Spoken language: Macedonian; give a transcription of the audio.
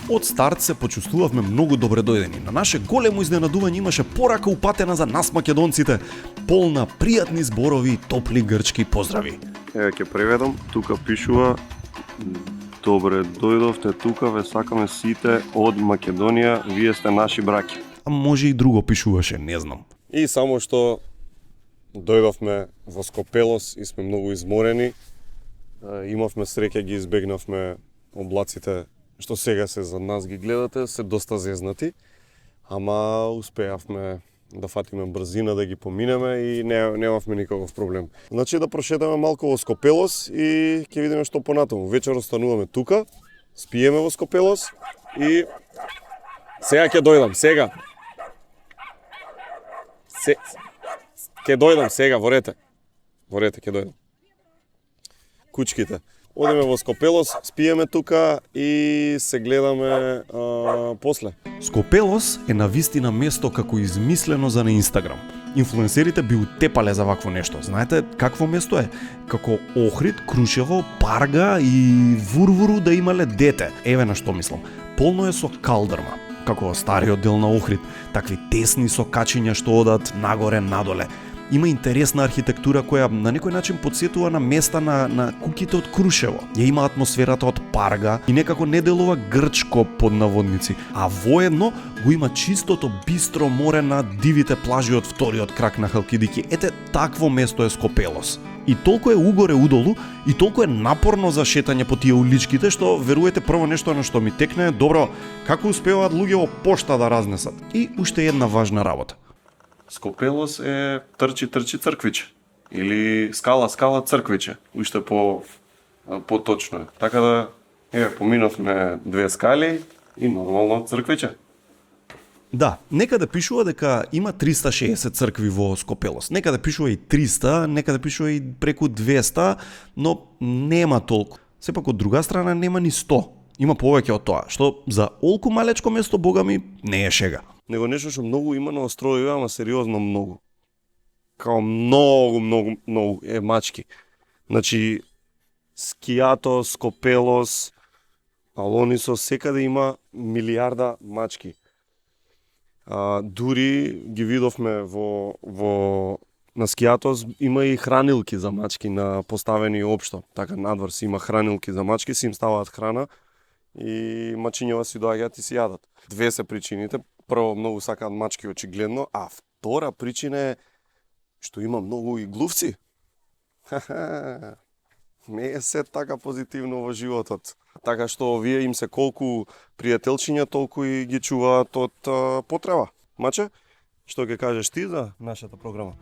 Од старт се почувствувавме многу добре дојдени. На наше големо изненадување имаше порака упатена за нас македонците, полна пријатни зборови и топли грчки поздрави. Еве ќе преведам, тука пишува: добре дојдовте тука, ве сакаме сите од Македонија, вие сте наши браќа. А може и друго пишуваше, не знам. И само што дојдовме во Скопелос и сме многу изморени, имавме среќа, ги избегнавме облаците што сега се за нас ги гледате, се доста зезнати, ама успеавме да фатиме брзина, да ги поминеме и немавме никаков проблем. Значи да прошетаме малку во Скопелос и ќе видиме што понатаму. Вечер остануваме тука, спиеме во Скопелос и сега ќе дојдам, сега. Ќе дојдам сега, ворете. Ворете ќе дојдам. Кучките. Одиме во Скопелос, спиеме тука и се гледаме после. Скопелос е навистина место како измислено за на Инстаграм. Инфлуенсерите би утепале за вакво нешто. Знаете какво место е? Како Охрид, Крушево, Парга и Вурвуру да имале дете. Еве на што мислам. Полно е со калдрма. Како стариот дел на Охрид, такви тесни со качиња што одат нагоре надоле. Има интересна архитектура која на некој начин потсетува на места на куќите од Крушево. Ја има атмосферата од Парга и некако не делува грчко под наводници, а воедно го има чистото бистро море на дивите плажи од вториот крак на Халкидики. Ете, такво место е Скопелос. И толку е угоре удолу, и толку е напорно за шетање по тие уличките, што верувате прво нешто на што ми текне, добро, како успеваат луѓе во пошта да разнесат. И уште една важна работа. Скопелос е трчи црквиче или скала црквиче, уште по-точно е. Така да, еве, поминовме 2 скали и нормално црквиче. Да, некаде пишува дека има 360 цркви во Скопелос. Некаде пишува и 300, некаде пишува и преку 200, но нема толку. Сепак од друга страна нема ни 100. Има повеќе од тоа, што за олку малечко место, богами, не е шега. Него нешто што многу има на островиве, ама сериозно многу. Као многу е мачки. Значи, Скијато, Скопелос, Алонисос, секаде има милиарда мачки. Дури ги видовме на Скијатос, има и хранилки за мачки на поставени општо. Така надвор си има хранилки за мачки, си им ставаат храна и мачињава си доаѓаат и си јадат. Две се причините. Прво, многу сакаат мачки очигледно, а втора причина е што има многу и глувци. Не е се така позитивно во животот. Така што овие им се колку пријателчиња, толку и ги чуваат од потреба. Маче, што ќе кажеш ти за нашата програма?